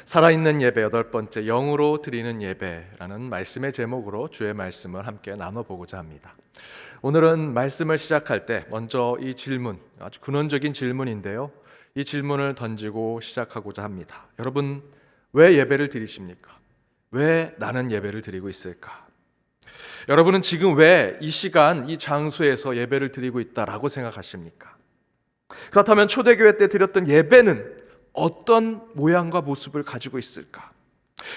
살아있는 예배 8번째, 영으로 드리는 예배라는 말씀의 제목으로 주의 말씀을 함께 나눠보고자 합니다. 오늘은 말씀을 시작할 때 먼저 이 질문, 아주 근원적인 질문인데요, 이 질문을 던지고 시작하고자 합니다. 여러분, 왜 예배를 드리십니까? 왜 나는 예배를 드리고 있을까? 여러분은 지금 왜 이 시간, 이 장소에서 예배를 드리고 있다라고 생각하십니까? 그렇다면 초대교회 때 드렸던 예배는 어떤 모양과 모습을 가지고 있을까?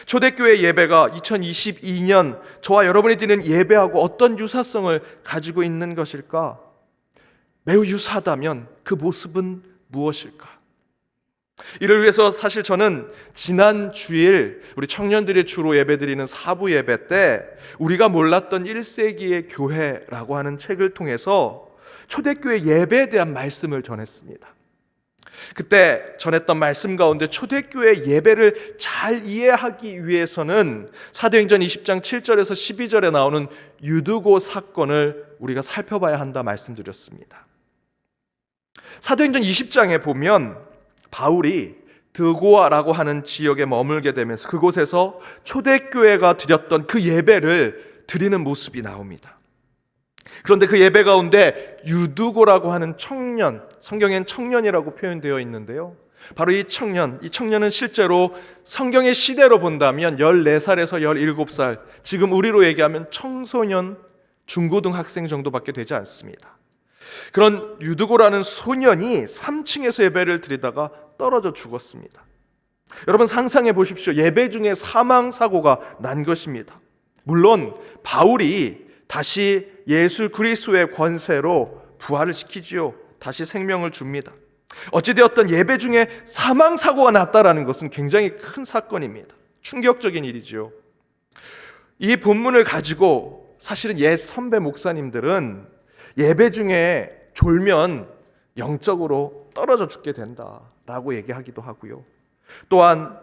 초대교회 예배가 2022년 저와 여러분이 드리는 예배하고 어떤 유사성을 가지고 있는 것일까? 매우 유사하다면 그 모습은 무엇일까? 이를 위해서 사실 저는 지난 주일 우리 청년들이 주로 예배드리는 사부 예배 때 우리가 몰랐던 1세기의 교회라고 하는 책을 통해서 초대교회 예배에 대한 말씀을 전했습니다. 그때 전했던 말씀 가운데 초대교회 예배를 잘 이해하기 위해서는 사도행전 20장 7절에서 12절에 나오는 유두고 사건을 우리가 살펴봐야 한다 말씀드렸습니다. 사도행전 20장에 보면 바울이 드고아라고 하는 지역에 머물게 되면서 그곳에서 초대교회가 드렸던 그 예배를 드리는 모습이 나옵니다. 그런데 그 예배 가운데 유두고라고 하는 청년, 성경엔 청년이라고 표현되어 있는데요, 바로 이 청년은 실제로 성경의 시대로 본다면 14살에서 17살, 지금 우리로 얘기하면 청소년, 중고등학생 정도밖에 되지 않습니다. 그런 유두고라는 소년이 3층에서 예배를 드리다가 떨어져 죽었습니다. 여러분 상상해 보십시오. 예배 중에 사망사고가 난 것입니다. 물론 바울이 다시 예수 그리스도의 권세로 부활을 시키지요. 다시 생명을 줍니다. 어찌되었던 예배 중에 사망사고가 났다라는 것은 굉장히 큰 사건입니다. 충격적인 일이지요. 이 본문을 가지고 사실은 옛 선배 목사님들은 예배 중에 졸면 영적으로 떨어져 죽게 된다라고 얘기하기도 하고요. 또한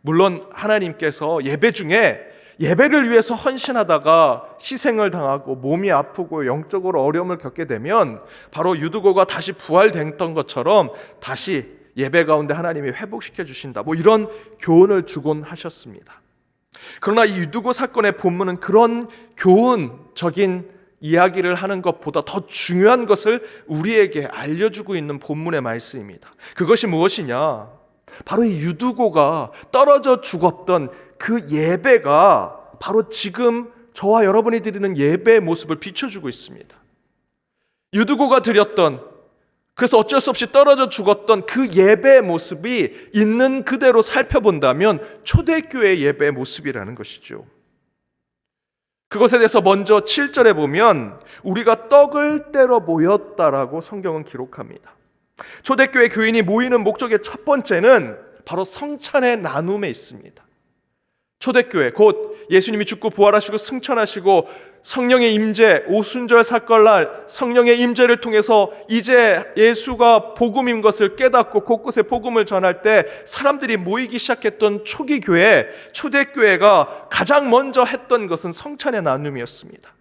물론 하나님께서 예배 중에 예배를 위해서 헌신하다가 희생을 당하고 몸이 아프고 영적으로 어려움을 겪게 되면 바로 유두고가 다시 부활됐던 것처럼 다시 예배 가운데 하나님이 회복시켜 주신다, 이런 교훈을 주곤 하셨습니다. 그러나 이 유두고 사건의 본문은 그런 교훈적인 이야기를 하는 것보다 더 중요한 것을 우리에게 알려주고 있는 본문의 말씀입니다. 그것이 무엇이냐? 바로 이 유두고가 떨어져 죽었던 그 예배가 바로 지금 저와 여러분이 드리는 예배의 모습을 비춰주고 있습니다. 유두고가 드렸던, 그래서 어쩔 수 없이 떨어져 죽었던 그 예배의 모습이 있는 그대로 살펴본다면 초대교회의 예배의 모습이라는 것이죠. 그것에 대해서 먼저 7절에 보면 우리가 떡을 떼러 모였다라고 성경은 기록합니다. 초대교회 교인이 모이는 목적의 첫 번째는 바로 성찬의 나눔에 있습니다. 초대교회, 곧 예수님이 죽고 부활하시고 승천하시고 성령의 임재, 오순절 사건날 성령의 임재를 통해서 이제 예수가 복음인 것을 깨닫고 곳곳에 복음을 전할 때 사람들이 모이기 시작했던 초기 교회, 초대교회가 가장 먼저 했던 것은 성찬의 나눔이었습니다.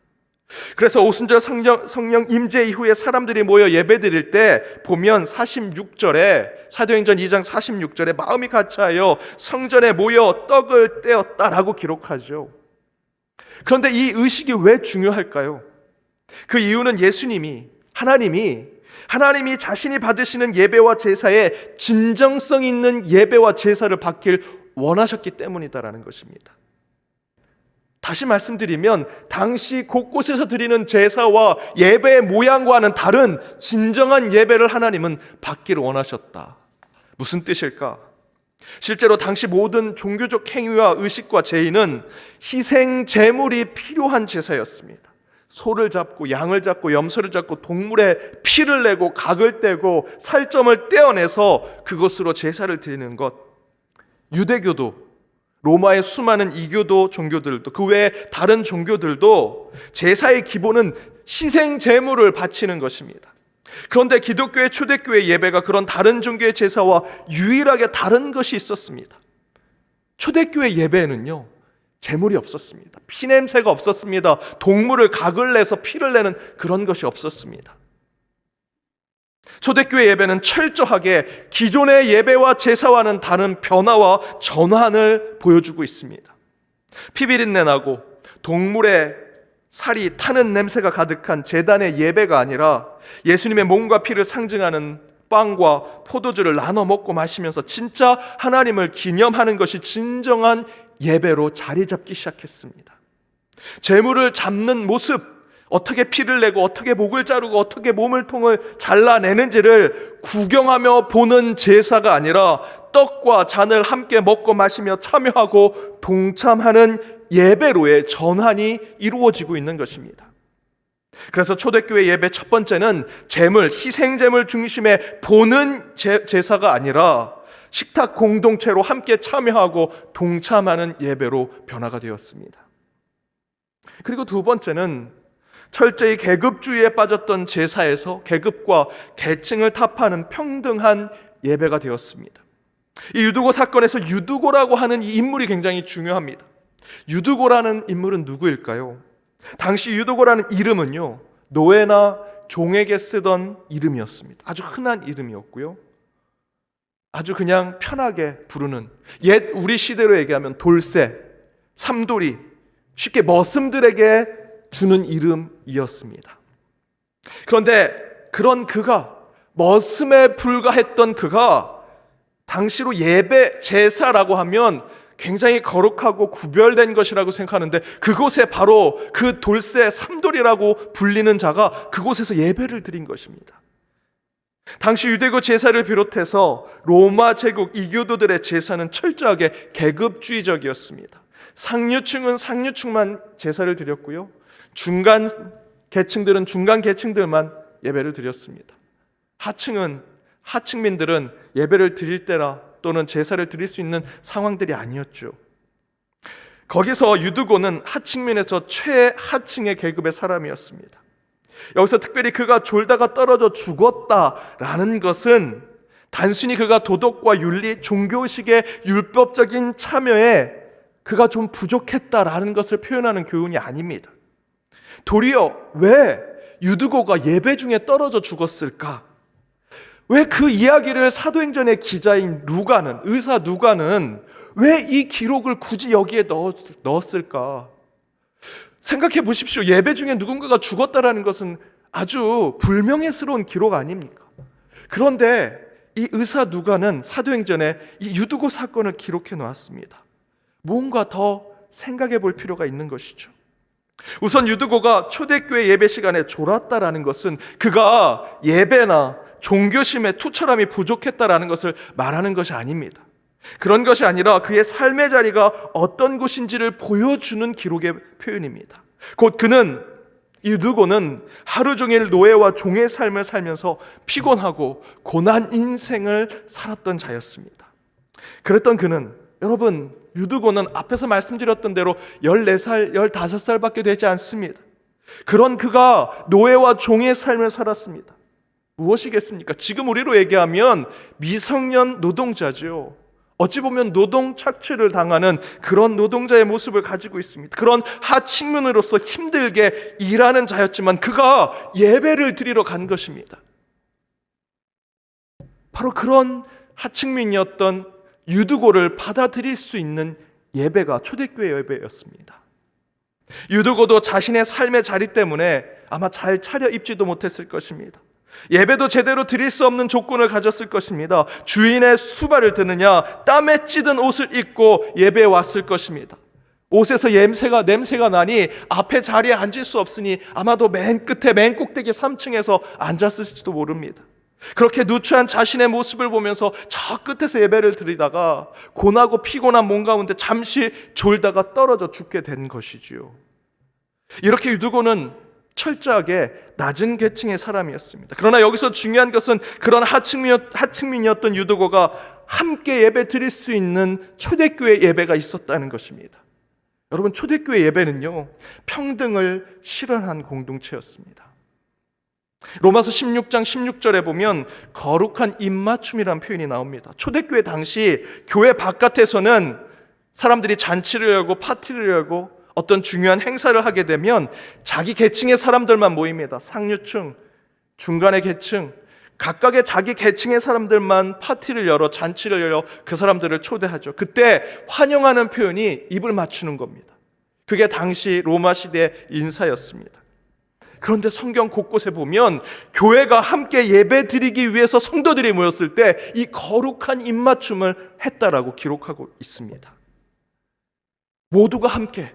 그래서 오순절 성령 임재 이후에 사람들이 모여 예배드릴 때 보면 46절에, 사도행전 2장 46절에 마음이 같이하여 성전에 모여 떡을 떼었다라고 기록하죠. 그런데 이 의식이 왜 중요할까요? 그 이유는 하나님이 자신이 받으시는 예배와 제사에 진정성 있는 예배와 제사를 받길 원하셨기 때문이다라는 것입니다. 다시 말씀드리면 당시 곳곳에서 드리는 제사와 예배의 모양과는 다른 진정한 예배를 하나님은 받기를 원하셨다. 무슨 뜻일까? 실제로 당시 모든 종교적 행위와 의식과 제의는 희생 제물이 필요한 제사였습니다. 소를 잡고 양을 잡고 염소를 잡고 동물의 피를 내고 각을 떼고 살점을 떼어내서 그것으로 제사를 드리는 것. 유대교도, 로마의 수많은 이교도 종교들도, 그 외에 다른 종교들도 제사의 기본은 희생 제물을 바치는 것입니다. 그런데 기독교의 초대교회 예배가 그런 다른 종교의 제사와 유일하게 다른 것이 있었습니다. 초대교회 예배에는요, 제물이 없었습니다. 피냄새가 없었습니다. 동물을 각을 내서 피를 내는 그런 것이 없었습니다. 초대교회 예배는 철저하게 기존의 예배와 제사와는 다른 변화와 전환을 보여주고 있습니다. 피비린내 나고 동물의 살이 타는 냄새가 가득한 제단의 예배가 아니라 예수님의 몸과 피를 상징하는 빵과 포도주를 나눠 먹고 마시면서 진짜 하나님을 기념하는 것이 진정한 예배로 자리 잡기 시작했습니다. 제물을 잡는 모습, 어떻게 피를 내고 어떻게 목을 자르고 어떻게 몸을 통을 잘라내는지를 구경하며 보는 제사가 아니라 떡과 잔을 함께 먹고 마시며 참여하고 동참하는 예배로의 전환이 이루어지고 있는 것입니다. 그래서 초대교회 예배 첫 번째는 제물, 희생제물 중심의 보는 제사가 아니라 식탁 공동체로 함께 참여하고 동참하는 예배로 변화가 되었습니다. 그리고 두 번째는 철저히 계급주의에 빠졌던 제사에서 계급과 계층을 타파하는 평등한 예배가 되었습니다. 이 유두고 사건에서 유두고라고 하는 이 인물이 굉장히 중요합니다. 유두고라는 인물은 누구일까요? 당시 유두고라는 이름은요, 노예나 종에게 쓰던 이름이었습니다. 아주 흔한 이름이었고요, 아주 그냥 편하게 부르는, 옛 우리 시대로 얘기하면 돌쇠, 삼돌이, 쉽게 머슴들에게 주는 이름이었습니다. 그런데 그런 그가, 머슴에 불과했던 그가 당시로 예배, 제사라고 하면 굉장히 거룩하고 구별된 것이라고 생각하는데, 그곳에 바로 그 돌쇠 삼돌이라고 불리는 자가 그곳에서 예배를 드린 것입니다. 당시 유대교 제사를 비롯해서 로마 제국 이교도들의 제사는 철저하게 계급주의적이었습니다. 상류층은 상류층만 제사를 드렸고요, 중간 계층들은 중간 계층들만 예배를 드렸습니다. 하층은, 하층민들은 예배를 드릴 때나 또는 제사를 드릴 수 있는 상황들이 아니었죠. 거기서 유두고는 하층민에서 최하층의 계급의 사람이었습니다. 여기서 특별히 그가 졸다가 떨어져 죽었다라는 것은 단순히 그가 도덕과 윤리, 종교의식의 율법적인 참여에 그가 좀 부족했다라는 것을 표현하는 교훈이 아닙니다. 도리어 왜 유두고가 예배 중에 떨어져 죽었을까? 왜 그 이야기를 사도행전의 기자인 루가는, 의사 누가는 왜 이 기록을 굳이 여기에 넣었을까? 생각해 보십시오. 예배 중에 누군가가 죽었다라는 것은 아주 불명예스러운 기록 아닙니까? 그런데 이 의사 누가는 사도행전에 이 유두고 사건을 기록해 놓았습니다. 뭔가 더 생각해 볼 필요가 있는 것이죠. 우선 유두고가 초대교회 예배 시간에 졸았다라는 것은 그가 예배나 종교심에 투철함이 부족했다라는 것을 말하는 것이 아닙니다. 그런 것이 아니라 그의 삶의 자리가 어떤 곳인지를 보여주는 기록의 표현입니다. 곧 그는, 유두고는 하루 종일 노예와 종의 삶을 살면서 피곤하고 고난 인생을 살았던 자였습니다. 그랬던 그는, 여러분, 유두고는 앞에서 말씀드렸던 대로 14살, 15살밖에 되지 않습니다. 그런 그가 노예와 종의 삶을 살았습니다. 무엇이겠습니까? 지금 우리로 얘기하면 미성년 노동자죠. 어찌 보면 노동 착취를 당하는 그런 노동자의 모습을 가지고 있습니다. 그런 하층민으로서 힘들게 일하는 자였지만 그가 예배를 드리러 간 것입니다. 바로 그런 하층민이었던 유두고를 받아들일 수 있는 예배가 초대교회 예배였습니다. 유두고도 자신의 삶의 자리 때문에 아마 잘 차려입지도 못했을 것입니다. 예배도 제대로 드릴 수 없는 조건을 가졌을 것입니다. 주인의 수발을 드느냐, 땀에 찌든 옷을 입고 예배에 왔을 것입니다. 옷에서 냄새가 나니 앞에 자리에 앉을 수 없으니 아마도 맨 끝에, 맨 꼭대기 3층에서 앉았을지도 모릅니다. 그렇게 누추한 자신의 모습을 보면서 저 끝에서 예배를 드리다가 고나고 피곤한 몸 가운데 잠시 졸다가 떨어져 죽게 된 것이지요. 이렇게 유두고는 철저하게 낮은 계층의 사람이었습니다. 그러나 여기서 중요한 것은 그런 하층민이었던 유두고가 함께 예배 드릴 수 있는 초대교회 예배가 있었다는 것입니다. 여러분, 초대교회 예배는요, 평등을 실현한 공동체였습니다. 로마서 16장 16절에 보면 거룩한 입맞춤이라는 표현이 나옵니다. 초대교회 당시 교회 바깥에서는 사람들이 잔치를 열고 파티를 열고 어떤 중요한 행사를 하게 되면 자기 계층의 사람들만 모입니다. 상류층, 중간의 계층, 각각의 자기 계층의 사람들만 파티를 열어 잔치를 열어 그 사람들을 초대하죠. 그때 환영하는 표현이 입을 맞추는 겁니다. 그게 당시 로마 시대의 인사였습니다. 그런데 성경 곳곳에 보면 교회가 함께 예배 드리기 위해서 성도들이 모였을 때 이 거룩한 입맞춤을 했다라고 기록하고 있습니다. 모두가 함께.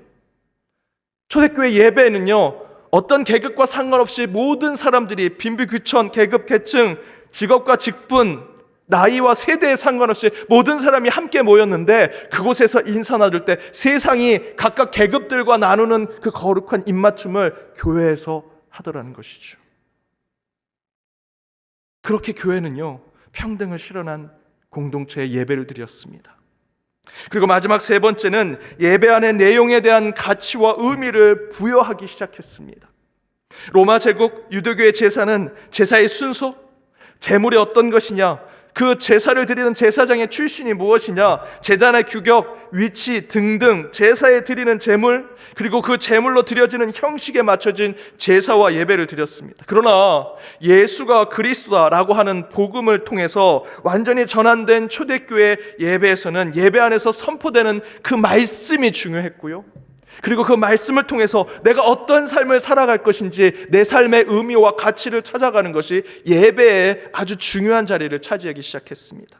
초대교회 예배는요, 어떤 계급과 상관없이 모든 사람들이 빈부귀천, 계급, 계층, 직업과 직분, 나이와 세대에 상관없이 모든 사람이 함께 모였는데 그곳에서 인사 나눌 때 세상이 각각 계급들과 나누는 그 거룩한 입맞춤을 교회에서 하더라는 것이죠. 그렇게 교회는요, 평등을 실현한 공동체의 예배를 드렸습니다. 그리고 마지막 세 번째는 예배 안의 내용에 대한 가치와 의미를 부여하기 시작했습니다. 로마 제국 유대교의 제사는 제사의 순서, 제물이 어떤 것이냐, 그 제사를 드리는 제사장의 출신이 무엇이냐, 제단의 규격, 위치 등등 제사에 드리는 제물, 그리고 그 제물로 드려지는 형식에 맞춰진 제사와 예배를 드렸습니다. 그러나 예수가 그리스도다라고 하는 복음을 통해서 완전히 전환된 초대교회 예배에서는 예배 안에서 선포되는 그 말씀이 중요했고요, 그리고 그 말씀을 통해서 내가 어떤 삶을 살아갈 것인지 내 삶의 의미와 가치를 찾아가는 것이 예배에 아주 중요한 자리를 차지하기 시작했습니다.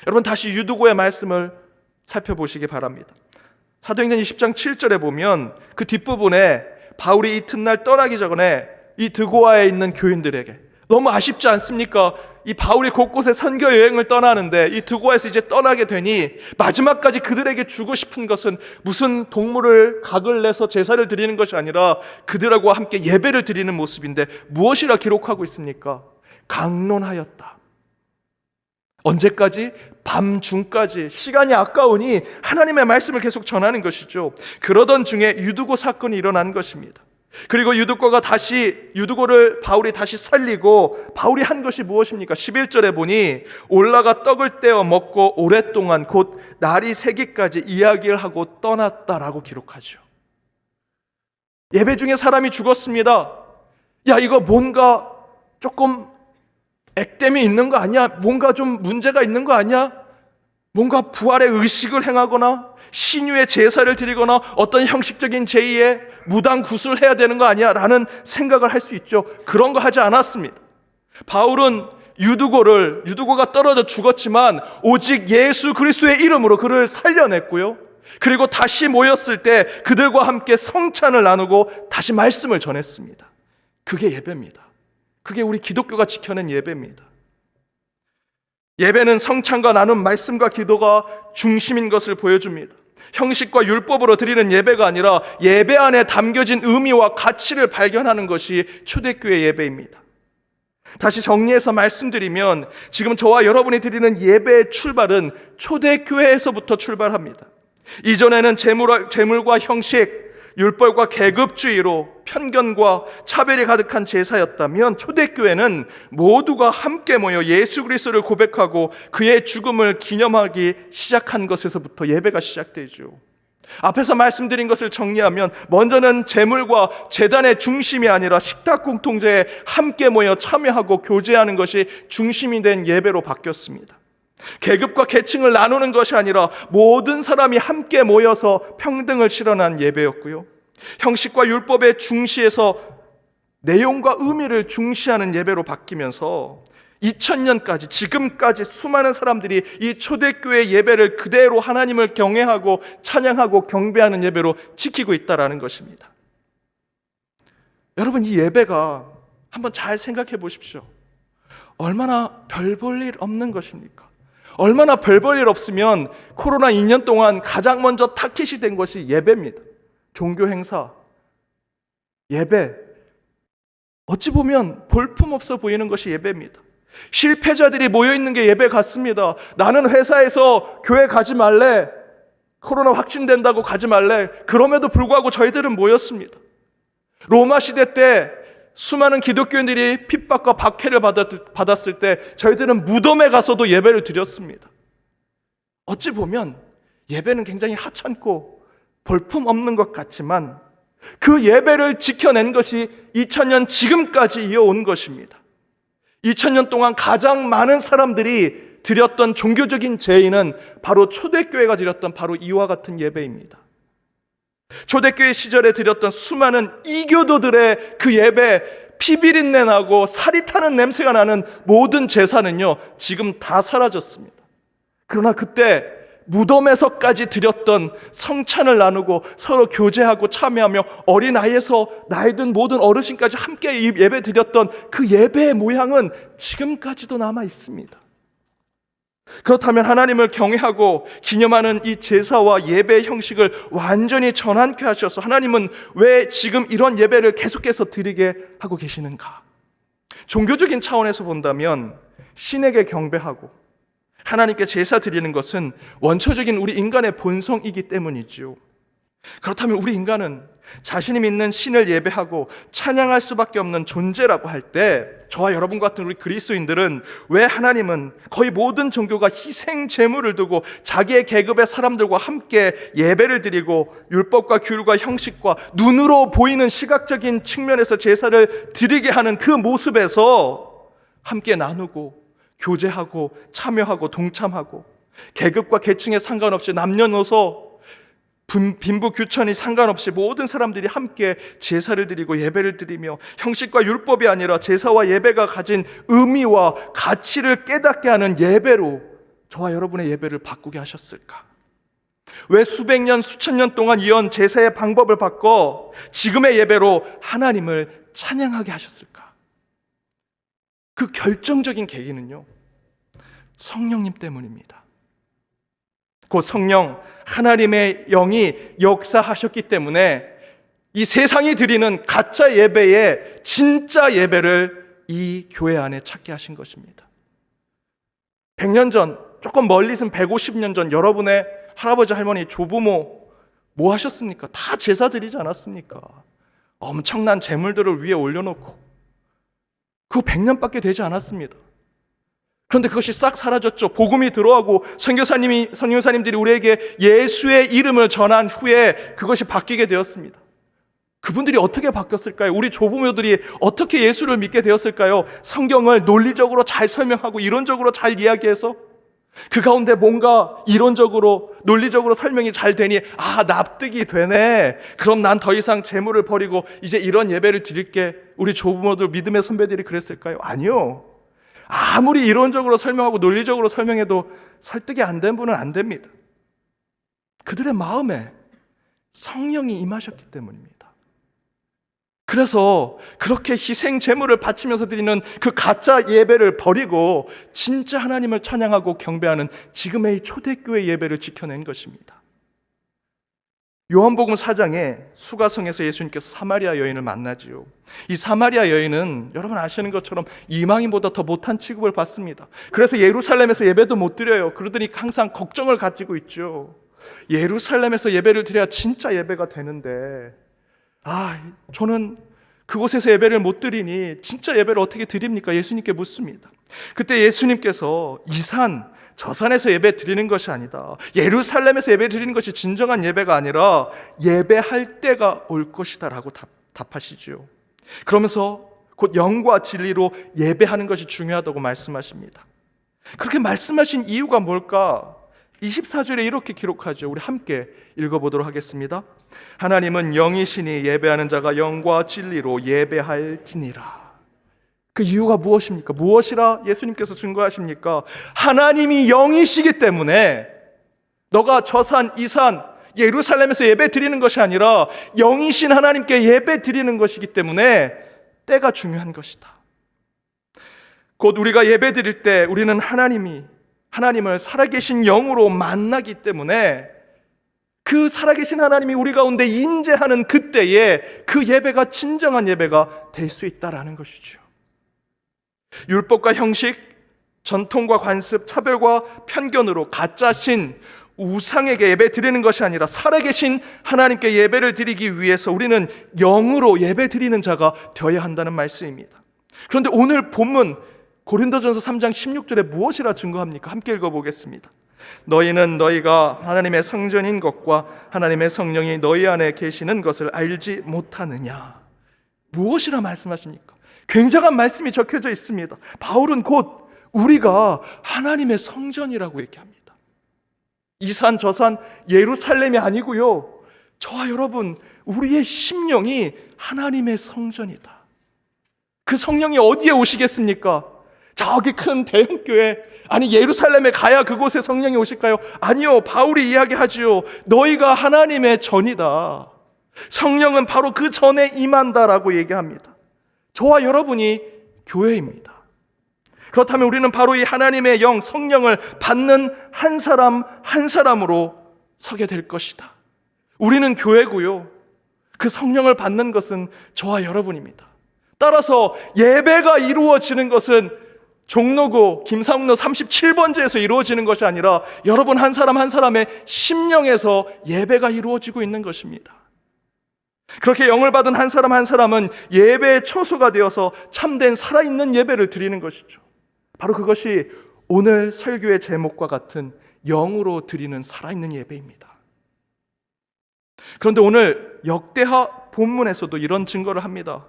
여러분, 다시 유두고의 말씀을 살펴보시기 바랍니다. 사도행전 20장 7절에 보면 그 뒷부분에 바울이 이튿날 떠나기 전에 이 드고아에 있는 교인들에게, 너무 아쉽지 않습니까? 이 바울이 곳곳에 선교 여행을 떠나는데 이 드고아에서 이제 떠나게 되니 마지막까지 그들에게 주고 싶은 것은 무슨 동물을 각을 내서 제사를 드리는 것이 아니라 그들하고 함께 예배를 드리는 모습인데 무엇이라 기록하고 있습니까? 강론하였다. 언제까지? 밤중까지. 시간이 아까우니 하나님의 말씀을 계속 전하는 것이죠. 그러던 중에 유두고 사건이 일어난 것입니다. 그리고 유두고를 바울이 다시 살리고 바울이 한 것이 무엇입니까? 11절에 보니 올라가 떡을 떼어 먹고 오랫동안 곧 날이 새기까지 이야기를 하고 떠났다라고 기록하죠. 예배 중에 사람이 죽었습니다. 야, 이거 뭔가 조금 액땜이 있는 거 아니야? 뭔가 좀 문제가 있는 거 아니야? 뭔가 부활의 의식을 행하거나 신유의 제사를 드리거나 어떤 형식적인 제의에 무당 굿을 해야 되는 거 아니야? 라는 생각을 할 수 있죠. 그런 거 하지 않았습니다. 바울은 유두고가 떨어져 죽었지만 오직 예수 그리스도의 이름으로 그를 살려냈고요, 그리고 다시 모였을 때 그들과 함께 성찬을 나누고 다시 말씀을 전했습니다. 그게 예배입니다. 그게 우리 기독교가 지켜낸 예배입니다. 예배는 성찬과 나눈 말씀과 기도가 중심인 것을 보여줍니다. 형식과 율법으로 드리는 예배가 아니라 예배 안에 담겨진 의미와 가치를 발견하는 것이 초대교회 예배입니다. 다시 정리해서 말씀드리면 지금 저와 여러분이 드리는 예배의 출발은 초대교회에서부터 출발합니다. 이전에는 제물과 형식, 율법과 계급주의로 편견과 차별이 가득한 제사였다면 초대교회는 모두가 함께 모여 예수 그리스도를 고백하고 그의 죽음을 기념하기 시작한 것에서부터 예배가 시작되죠. 앞에서 말씀드린 것을 정리하면 먼저는 제물과 제단의 중심이 아니라 식탁 공통제에 함께 모여 참여하고 교제하는 것이 중심이 된 예배로 바뀌었습니다. 계급과 계층을 나누는 것이 아니라 모든 사람이 함께 모여서 평등을 실현한 예배였고요, 형식과 율법의 중시에서 내용과 의미를 중시하는 예배로 바뀌면서 2000년까지 지금까지 수많은 사람들이 이 초대교회 예배를 그대로 하나님을 경외하고 찬양하고 경배하는 예배로 지키고 있다는 것입니다. 여러분, 이 예배가 한번 잘 생각해 보십시오. 얼마나 별 볼 일 없는 것입니까? 얼마나 별 볼 일 없으면 코로나 2년 동안 가장 먼저 타깃이 된 것이 예배입니다. 종교 행사, 예배. 어찌 보면 볼품없어 보이는 것이 예배입니다. 실패자들이 모여있는 게 예배 같습니다. 나는 회사에서 교회 가지 말래, 코로나 확진된다고 가지 말래. 그럼에도 불구하고 저희들은 모였습니다. 로마 시대 때 수많은 기독교인들이 핍박과 박해를 받았을 때 저희들은 무덤에 가서도 예배를 드렸습니다. 어찌 보면 예배는 굉장히 하찮고 볼품없는 것 같지만 그 예배를 지켜낸 것이 2000년 지금까지 이어온 것입니다. 2000년 동안 가장 많은 사람들이 드렸던 종교적인 제의는 바로 초대교회가 드렸던 바로 이와 같은 예배입니다. 초대교회 시절에 드렸던 수많은 이교도들의 그 예배, 피비린내 나고 살이 타는 냄새가 나는 모든 제사는요, 지금 다 사라졌습니다. 그러나 그때 무덤에서까지 드렸던 성찬을 나누고 서로 교제하고 참여하며 어린아이에서 나이 든 모든 어르신까지 함께 예배 드렸던 그 예배의 모양은 지금까지도 남아 있습니다. 그렇다면 하나님을 경외하고 기념하는 이 제사와 예배의 형식을 완전히 전환케 하셔서 하나님은 왜 지금 이런 예배를 계속해서 드리게 하고 계시는가? 종교적인 차원에서 본다면 신에게 경배하고 하나님께 제사 드리는 것은 원초적인 우리 인간의 본성이기 때문이죠. 그렇다면 우리 인간은 자신이 믿는 신을 예배하고 찬양할 수밖에 없는 존재라고 할 때 저와 여러분 같은 우리 그리스도인들은 왜 하나님은 거의 모든 종교가 희생 제물을 두고 자기의 계급의 사람들과 함께 예배를 드리고 율법과 규율과 형식과 눈으로 보이는 시각적인 측면에서 제사를 드리게 하는 그 모습에서 함께 나누고 교제하고 참여하고 동참하고 계급과 계층에 상관없이 남녀노소 빈부귀천이 상관없이 모든 사람들이 함께 제사를 드리고 예배를 드리며 형식과 율법이 아니라 제사와 예배가 가진 의미와 가치를 깨닫게 하는 예배로 저와 여러분의 예배를 바꾸게 하셨을까? 왜 수백 년, 수천 년 동안 이어온 제사의 방법을 바꿔 지금의 예배로 하나님을 찬양하게 하셨을까? 그 결정적인 계기는요, 성령님 때문입니다. 곧 성령 하나님의 영이 역사하셨기 때문에 이 세상이 드리는 가짜 예배의 진짜 예배를 이 교회 안에 찾게 하신 것입니다. 100년 전, 조금 멀리 있으면 150년 전 여러분의 할아버지, 할머니, 조부모 뭐 하셨습니까? 다 제사 드리지 않았습니까? 엄청난 제물들을 위에 올려놓고 그거 100년밖에 되지 않았습니다. 그런데 그것이 싹 사라졌죠. 복음이 들어가고 선교사님들이 우리에게 예수의 이름을 전한 후에 그것이 바뀌게 되었습니다. 그분들이 어떻게 바뀌었을까요? 우리 조부모들이 어떻게 예수를 믿게 되었을까요? 성경을 논리적으로 잘 설명하고 이론적으로 잘 이야기해서 그 가운데 뭔가 이론적으로 논리적으로 설명이 잘 되니 납득이 되네. 그럼 난 더 이상 재물을 버리고 이제 이런 예배를 드릴게. 우리 조부모들, 믿음의 선배들이 그랬을까요? 아니요. 아무리 이론적으로 설명하고 논리적으로 설명해도 설득이 안 된 분은 안 됩니다. 그들의 마음에 성령이 임하셨기 때문입니다. 그래서 그렇게 희생 제물을 바치면서 드리는 그 가짜 예배를 버리고 진짜 하나님을 찬양하고 경배하는 지금의 초대교회 예배를 지켜낸 것입니다. 요한복음 4장에 수가성에서 예수님께서 사마리아 여인을 만나지요. 이 사마리아 여인은 여러분 아시는 것처럼 이방인보다 더 못한 취급을 받습니다. 그래서 예루살렘에서 예배도 못 드려요. 그러더니 항상 걱정을 가지고 있죠. 예루살렘에서 예배를 드려야 진짜 예배가 되는데 저는 그곳에서 예배를 못 드리니 진짜 예배를 어떻게 드립니까? 예수님께 묻습니다. 그때 예수님께서 이 산, 저 산에서 예배 드리는 것이 아니다. 예루살렘에서 예배 드리는 것이 진정한 예배가 아니라 예배할 때가 올 것이다 라고 답하시죠. 그러면서 곧 영과 진리로 예배하는 것이 중요하다고 말씀하십니다. 그렇게 말씀하신 이유가 뭘까? 24절에 이렇게 기록하죠. 우리 함께 읽어보도록 하겠습니다. 하나님은 영이시니 예배하는 자가 영과 진리로 예배할지니라. 그 이유가 무엇입니까? 무엇이라 예수님께서 증거하십니까? 하나님이 영이시기 때문에 너가 저 산, 이 산, 예루살렘에서 예배 드리는 것이 아니라 영이신 하나님께 예배 드리는 것이기 때문에 때가 중요한 것이다. 곧 우리가 예배 드릴 때 우리는 하나님을 살아계신 영으로 만나기 때문에 그 살아계신 하나님이 우리 가운데 임재하는 그때에 그 예배가 진정한 예배가 될 수 있다라는 것이죠. 율법과 형식, 전통과 관습, 차별과 편견으로 가짜 신, 우상에게 예배 드리는 것이 아니라 살아계신 하나님께 예배를 드리기 위해서 우리는 영으로 예배 드리는 자가 되어야 한다는 말씀입니다. 그런데 오늘 본문 고린도전서 3장 16절에 무엇이라 증거합니까? 함께 읽어보겠습니다. 너희는 너희가 하나님의 성전인 것과 하나님의 성령이 너희 안에 계시는 것을 알지 못하느냐. 무엇이라 말씀하십니까? 굉장한 말씀이 적혀져 있습니다. 바울은 곧 우리가 하나님의 성전이라고 얘기합니다. 이 산 저 산 예루살렘이 아니고요, 저와 여러분, 우리의 심령이 하나님의 성전이다. 그 성령이 어디에 오시겠습니까? 저기 큰 대형교회, 아니 예루살렘에 가야 그곳에 성령이 오실까요? 아니요, 바울이 이야기하지요. 너희가 하나님의 전이다. 성령은 바로 그 전에 임한다라고 얘기합니다. 저와 여러분이 교회입니다. 그렇다면 우리는 바로 이 하나님의 영, 성령을 받는 한 사람 한 사람으로 서게 될 것이다. 우리는 교회고요, 그 성령을 받는 것은 저와 여러분입니다. 따라서 예배가 이루어지는 것은 종로구 김삼로 37번지에서 이루어지는 것이 아니라 여러분 한 사람 한 사람의 심령에서 예배가 이루어지고 있는 것입니다. 그렇게 영을 받은 한 사람 한 사람은 예배의 처소가 되어서 참된 살아있는 예배를 드리는 것이죠. 바로 그것이 오늘 설교의 제목과 같은 영으로 드리는 살아있는 예배입니다. 그런데 오늘 역대하 본문에서도 이런 증거를 합니다.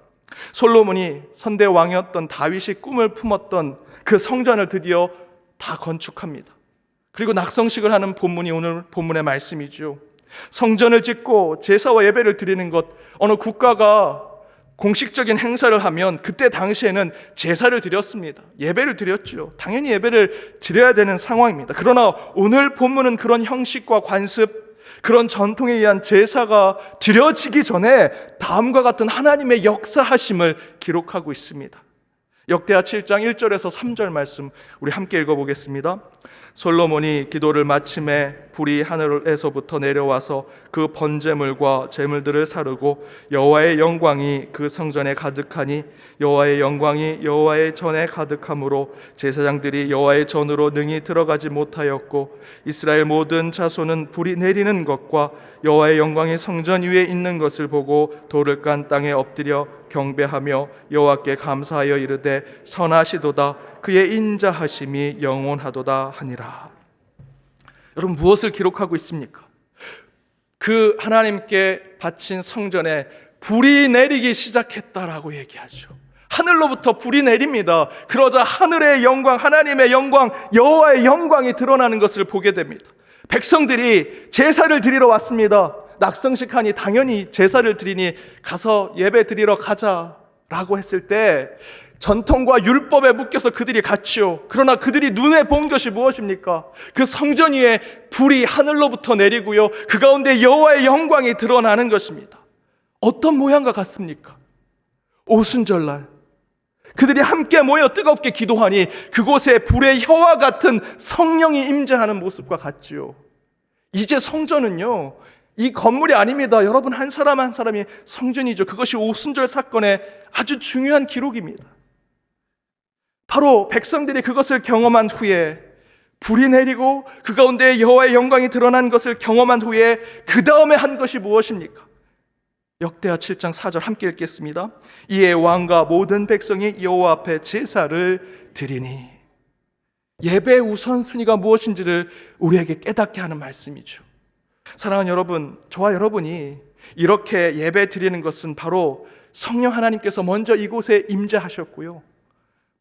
솔로몬이 선대 왕이었던 다윗이 꿈을 품었던 그 성전을 드디어 다 건축합니다. 그리고 낙성식을 하는 본문이 오늘 본문의 말씀이죠. 성전을 짓고 제사와 예배를 드리는 것, 어느 국가가 공식적인 행사를 하면 그때 당시에는 제사를 드렸습니다. 예배를 드렸죠. 당연히 예배를 드려야 되는 상황입니다. 그러나 오늘 본문은 그런 형식과 관습, 그런 전통에 의한 제사가 드려지기 전에 다음과 같은 하나님의 역사하심을 기록하고 있습니다. 역대하 7장 1절에서 3절 말씀 우리 함께 읽어보겠습니다. 솔로몬이 기도를 마침에 불이 하늘에서부터 내려와서 그 번제물과 제물들을 사르고 여호와의 영광이 그 성전에 가득하니 여호와의 영광이 여호와의 전에 가득함으로 제사장들이 여호와의 전으로 능히 들어가지 못하였고 이스라엘 모든 자손은 불이 내리는 것과 여호와의 영광이 성전 위에 있는 것을 보고 돌을 깐 땅에 엎드려 경배하며 여호와께 감사하여 이르되 선하시도다 그의 인자하심이 영원하도다 하니라. 여러분, 무엇을 기록하고 있습니까? 그 하나님께 바친 성전에 불이 내리기 시작했다라고 얘기하죠. 하늘로부터 불이 내립니다. 그러자 하늘의 영광, 하나님의 영광, 여호와의 영광이 드러나는 것을 보게 됩니다. 백성들이 제사를 드리러 왔습니다. 낙성식 하니 당연히 제사를 드리니 가서 예배 드리러 가자라고 했을 때 전통과 율법에 묶여서 그들이 갔지요. 그러나 그들이 눈에 본 것이 무엇입니까? 그 성전 위에 불이 하늘로부터 내리고요, 그 가운데 여호와의 영광이 드러나는 것입니다. 어떤 모양과 같습니까? 오순절날 그들이 함께 모여 뜨겁게 기도하니 그곳에 불의 혀와 같은 성령이 임재하는 모습과 같지요. 이제 성전은요, 이 건물이 아닙니다. 여러분 한 사람 한 사람이 성전이죠. 그것이 오순절 사건의 아주 중요한 기록입니다. 바로 백성들이 그것을 경험한 후에 불이 내리고 그 가운데 여호와의 영광이 드러난 것을 경험한 후에 그 다음에 한 것이 무엇입니까? 역대하 7장 4절 함께 읽겠습니다. 이에 왕과 모든 백성이 여호와 앞에 제사를 드리니. 예배의 우선순위가 무엇인지를 우리에게 깨닫게 하는 말씀이죠. 사랑하는 여러분, 저와 여러분이 이렇게 예배 드리는 것은 바로 성령 하나님께서 먼저 이곳에 임재하셨고요,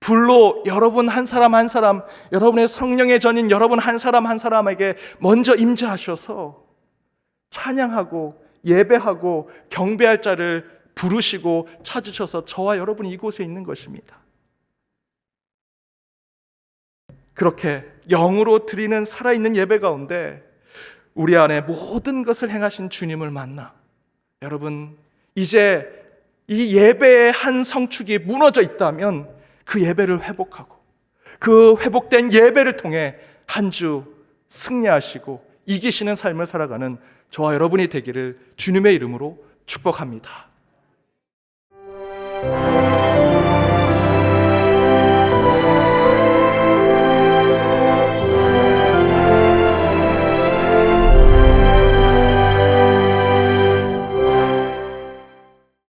불로 여러분 한 사람 한 사람, 여러분의 성령의 전인 여러분 한 사람 한 사람에게 먼저 임재하셔서 찬양하고 예배하고 경배할 자를 부르시고 찾으셔서 저와 여러분이 이곳에 있는 것입니다. 그렇게 영으로 드리는 살아있는 예배 가운데 우리 안에 모든 것을 행하신 주님을 만나, 여러분 이제 이 예배의 한 성축이 무너져 있다면 그 예배를 회복하고 그 회복된 예배를 통해 한 주 승리하시고 이기시는 삶을 살아가는 저와 여러분이 되기를 주님의 이름으로 축복합니다.